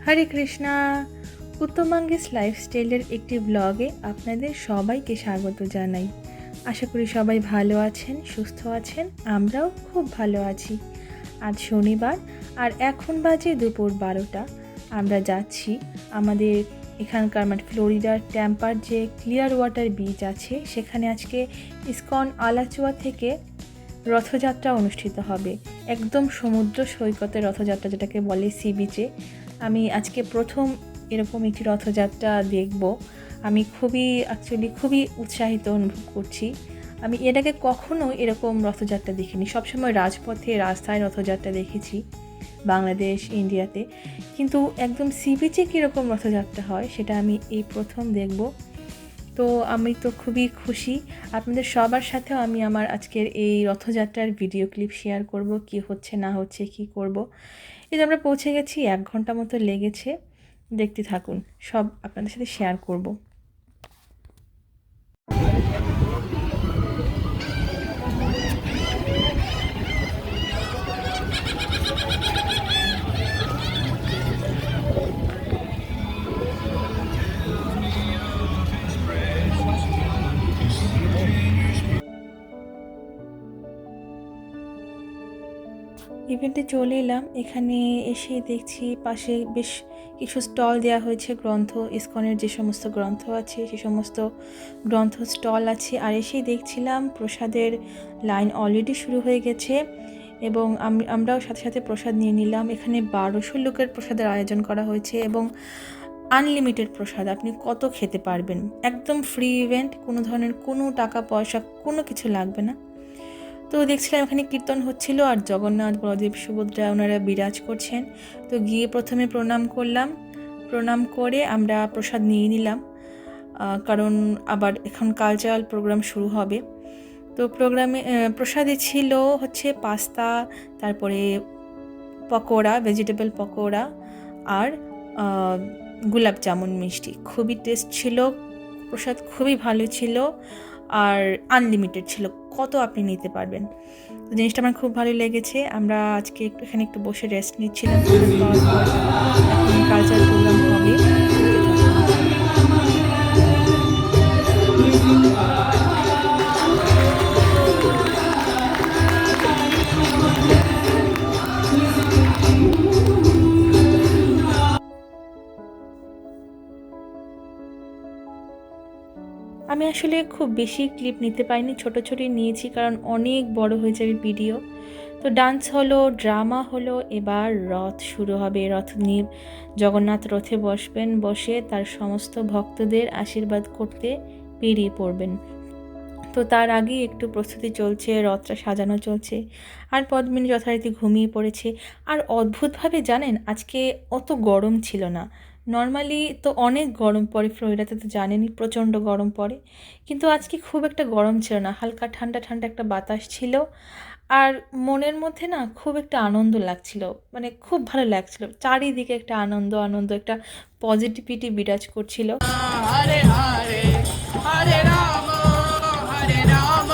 হরে কৃষ্ণা। উত্তমাঙ্গেস লাইফস্টাইলের একটি ব্লগে আপনাদের সবাইকে স্বাগত জানাই। আশা করি সবাই ভালো আছেন, সুস্থ আছেন। আমরাও খুব ভালো আছি। আজ শনিবার আর এখন বাজে দুপুর 12টা। আমরা যাচ্ছি আমাদের এখানকার মানে ফ্লোরিডার ট্যাম্পার যে ক্লিয়ার ওয়াটার বিচ আছে সেখানে আজকে ইসকন আলাচুয়া থেকে রথযাত্রা অনুষ্ঠিত হবে। একদম সমুদ্র সৈকতে রথযাত্রা, যেটাকে বলে সি বিচে। আমি আজকে প্রথম এরকম একটি রথযাত্রা দেখব। আমি খুবই উৎসাহিত অনুভব করছি। আমি এর আগে কখনো এরকম রথযাত্রা দেখিনি। সবসময় রাজপথে রাস্তায় রথযাত্রা দেখেছি বাংলাদেশ, ইন্ডিয়াতে, কিন্তু একদম সি বিচে কীরকম রথযাত্রা হয় সেটা আমি এই প্রথম দেখব। তো আমি তো খুবই খুশি। আপনাদের সবার সাথেও আমি আমার আজকের এই রথযাত্রার ভিডিও ক্লিপ শেয়ার করব, কি হচ্ছে না হচ্ছে, কি করব। এই যে আমরা পৌঁছে গেছি, 1 ঘন্টা মতো লেগেছে। দেখতে থাকুন, সব আপনাদের সাথে শেয়ার করব। ইভেন্টে চলে এলাম। এখানে এসে দেখছি পাশে বেশ কিছু স্টল দেওয়া হয়েছে গ্রন্থ, ইসকনের যে সমস্ত গ্রন্থ আছে সে সমস্ত গ্রন্থ স্টল আছে। আর এসেই দেখছিলাম প্রসাদের লাইন অলরেডি শুরু হয়ে গেছে এবং আমরাও সাথে সাথে প্রসাদ নিয়ে নিলাম। এখানে 1200 লোকের প্রসাদের আয়োজন করা হয়েছে এবং আনলিমিটেড প্রসাদ, আপনি কত খেতে পারবেন। একদম ফ্রি ইভেন্ট, কোনো ধরনের কোনো টাকা পয়সা কোনো কিছু লাগবে না। তো দেখছিলাম এখানে কীর্তন হচ্ছিল আর জগন্নাথ, বলদেব, সুভদ্রা ওনারা বিরাজ করছেন। তো গিয়ে প্রথমে প্রণাম করলাম। প্রণাম করে আমরা প্রসাদ নিয়ে নিলাম, কারণ আবার এখন কালচারাল প্রোগ্রাম শুরু হবে। তো প্রসাদে ছিল হচ্ছে পাস্তা, তারপরে পকোড়া, ভেজিটেবল পকোড়া আর গোলাপ জামুন মিষ্টি। খুবই টেস্ট ছিল, প্রসাদ খুবই ভালো ছিল আর আনলিমিটেড ছিল, কত আপনি নিতে পারবেন। তো জিনিসটা আমার খুব ভালো লেগেছে। আমরা আজকে এখানে একটু বসে রেস্ট নিচ্ছিলাম। কালচারাল প্রোগ্রাম হবে। আমি আসলে খুব বেশি ক্লিপ নিতে পারিনি, ছোটো নিয়েছি কারণ অনেক বড় হয়ে যাবে ভিডিও। তো ডান্স হলো, ড্রামা হলো, এবার রথ শুরু হবে। রথ নিয়ে জগন্নাথ রথে বসবেন, বসে তার সমস্ত ভক্তদের আশীর্বাদ করতে বেরিয়ে পড়বেন। তো তার আগে একটু প্রস্তুতি চলছে, রথটা সাজানো চলছে। আর পদ্মিনী যথারীতি ঘুমিয়ে পড়েছে। আর অদ্ভুতভাবে জানেন, আজকে অত গরম ছিল না। নর্মালি তো অনেক গরম পড়ে ফ্লোরিডাতে, তো জানেনই প্রচণ্ড গরম পড়ে, কিন্তু আজকে খুব একটা গরম ছিল না। হালকা ঠান্ডা ঠান্ডা একটা বাতাস ছিল। আর মনের মধ্যে না খুব একটা আনন্দ লাগছিল, মানে খুব ভালো লাগছিল। চারিদিকে একটা আনন্দ, একটা পজিটিভিটি বিরাজ করছিল। হরে হরে হরে রাম হরে রাম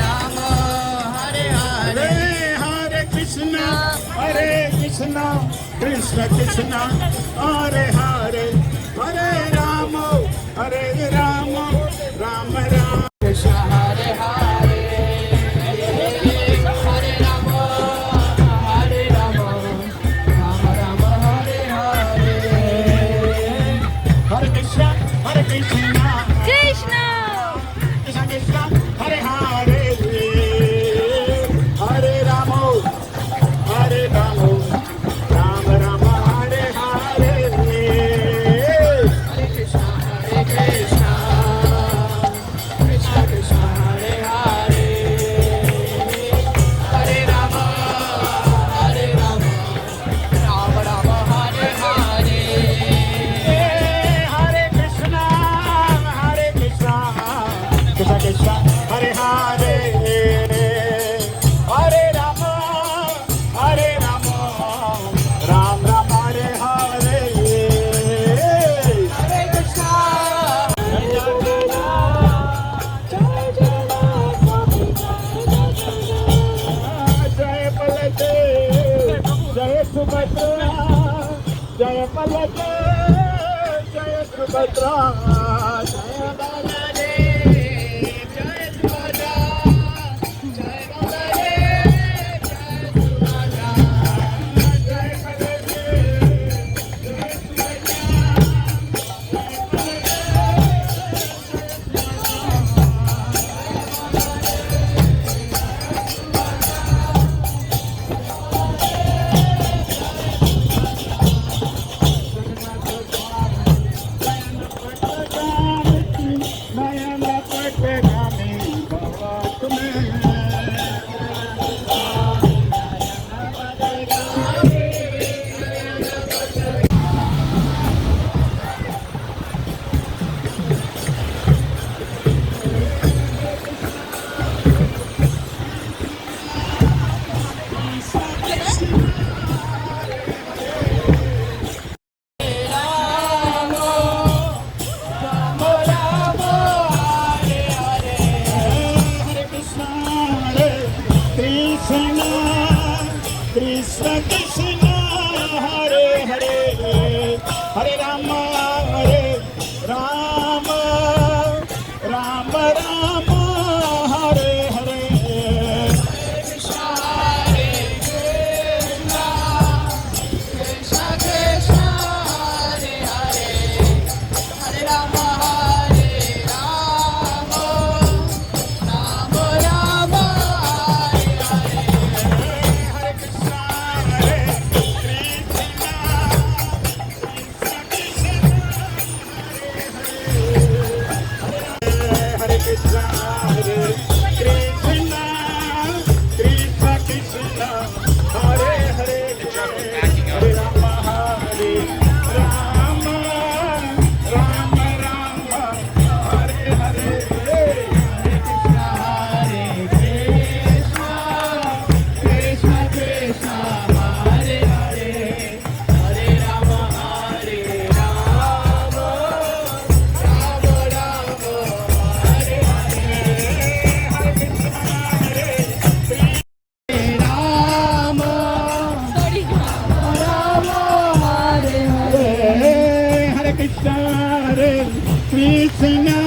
রাম হরে হরে, হরে কৃষ্ণ হরে কৃষ্ণ কৃষ্ণ কৃষ্ণ হরে হরে, হরে রাম রাম রাম কৃষ্ণ হরে হরে, হরে রাম রাম রাম হরে হরে, হরে কৃষ্ণ কৃষ্ণ কৃষ্ণ কৃষ্ণ হরে হরে, হরে রাম রাম রাম হরে হরে, হরে কৃষ্ণ जय बलदेव जय सुभद्रा जय बलदेव जय सुभद्रा जय बलदेव जय कृष्ण कृष्ण हरे हरे हरे राम राम राम राम हरे हरे कृष्ण हरे कृष्ण कृष्ण कृष्ण हरे हरे हरे राम राम राम हरे हरे हरे कृष्ण हरे Hare Krishna, Hare Krishna, Krishna Krishna, Hare Hare, Hare Rama, Hare Rama, Rama Rama, Hare Hare, Hare Krishna, Hare Krishna, Krishna Krishna, Hare Hare, Hare Rama, Hare Rama, Rama Rama. Ram, Ram, Hare Hare, Hare Krishna, Hare Krishna,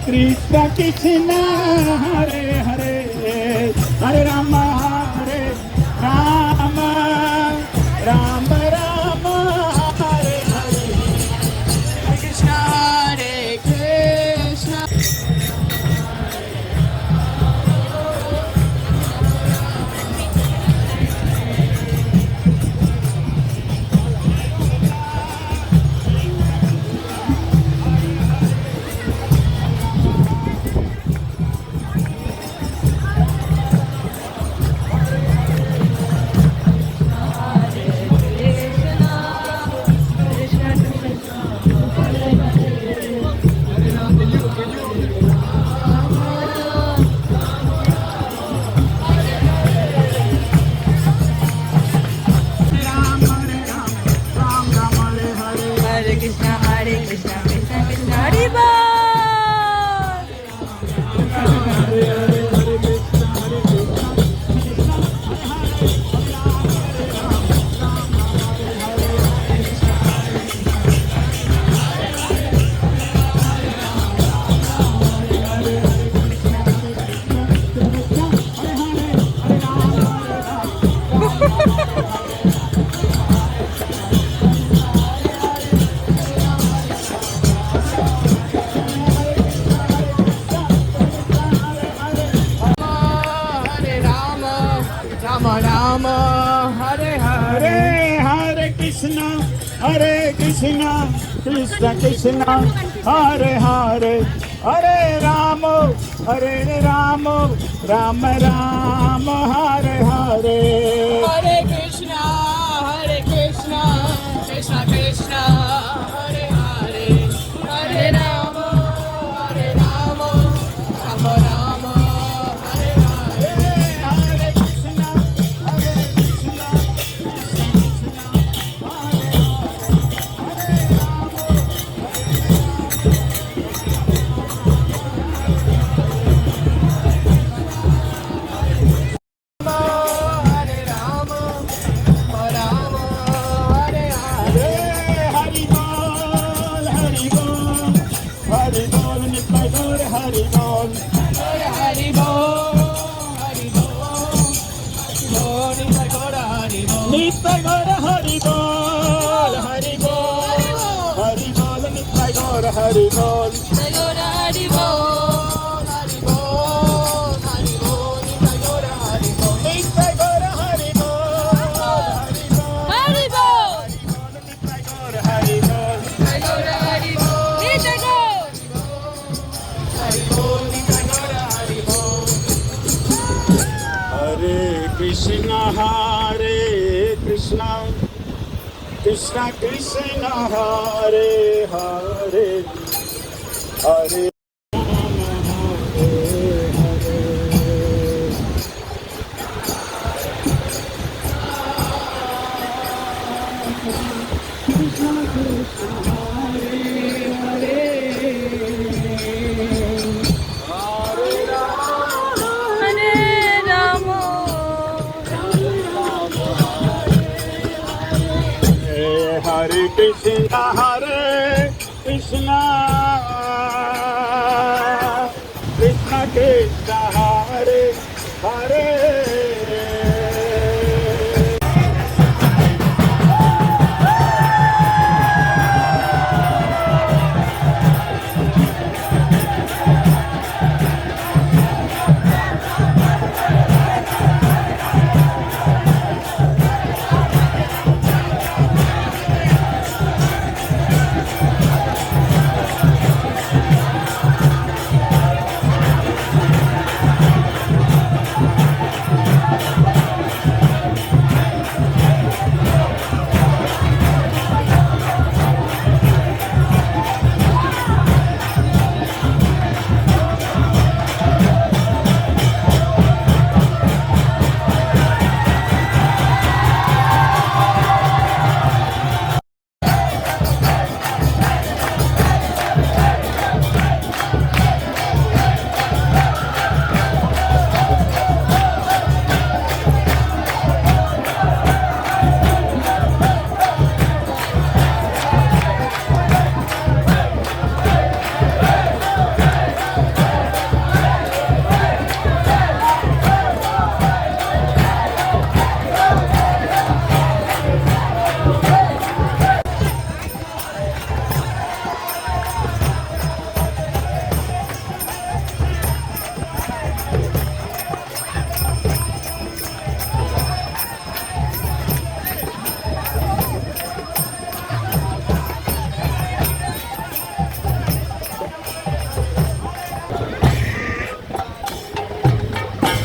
Krishna Krishna, Hare Hare, Hare Rama, Hare Rama, Rama Rama, Hare Hare, Hare Krishna, Hare Krishna. Hare Krishna, Krishna Krishna, Hare Bol. Rama Rama, Hare Hare, Hare Krishna, Hare Krishna, Krishna Krishna, Hare Hare, Hare Rama, Hare Rama, Rama Rama, Hare Hare. Hare Krishna, Krishna Krishna, Hare Hare, Hare Rama, Rama Rama, Hare Hare. Hare Krishna, Hare Krishna, Krishna Krishna, Hare Rama, Hare Rama, বল হরি বল হরি বল নিতাই গৌর হরি বল নিতাই গৌর হরি বল হরি বল হরি বল নিতাই গৌর হরি বল নিতাই গৌর হরি বল হরি বল হরি বল নিতাই গৌর হরি বল নিতাই গৌর হরি বল হরি বল হরি বল নিতাই গৌর হরি বল নিতাই গৌর হরি বল নিতাই গৌর হরি বল নিতাই গৌর হরি বল হরে কৃষ্ণ কৃষ্ণ কৃষ্ণ হরে হরে হরে হরে রাম হরে কৃষ্ণ কৃষ্ণ কৃষ্ণ হরে হরে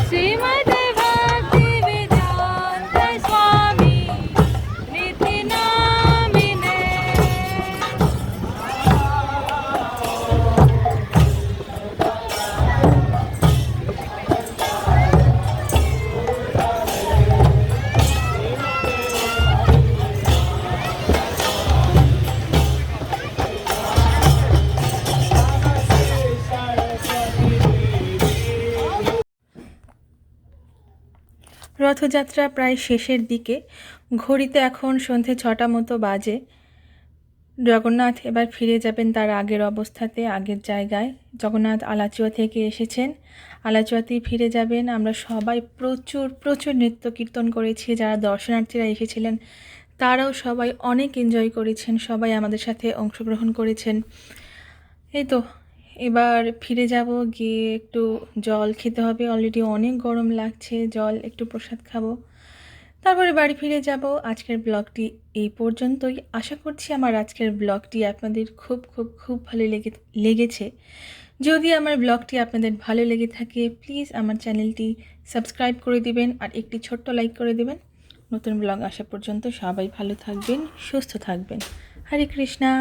श्रीमद् भक्ति वेदांत स्वामी निधि नामिने রথযাত্রা প্রায় শেষের দিকে, ঘড়িতে এখন সন্ধে 6টা মতো বাজে। জগন্নাথ এবার ফিরে যাবেন তার আগের অবস্থাতে, আগের জায়গায়। জগন্নাথ আলাচুয়া থেকে এসেছেন, আলাচুয়াতেই ফিরে যাবেন। আমরা সবাই প্রচুর প্রচুর নৃত্য কীর্তন করেছি, যারা দর্শনার্থীরা এসেছিলেন তারাও সবাই অনেক এনজয় করেছেন, সবাই আমাদের সাথে অংশগ্রহণ করেছেন। এই তো এবার ফিরে যাব, গিয়ে একটু জল খেতে হবে, অলরেডি অনেক গরম লাগছে, জল একটু প্রসাদ খাবো, তারপরে বাড়ি ফিরে যাব। আজকের ব্লগটি এই পর্যন্তই। আশা করছি আমার আজকের ব্লগটি আপনাদের খুব খুব খুব ভালো লেগেছে। যদি আমার ব্লগটি আপনাদের ভালো লেগে থাকে প্লিজ আমার চ্যানেলটি সাবস্ক্রাইব করে দিবেন আর একটি ছোট্ট লাইক করে দিবেন। নতুন ব্লগ আসা পর্যন্ত সবাই ভালো থাকবেন, সুস্থ থাকবেন। হরে কৃষ্ণা।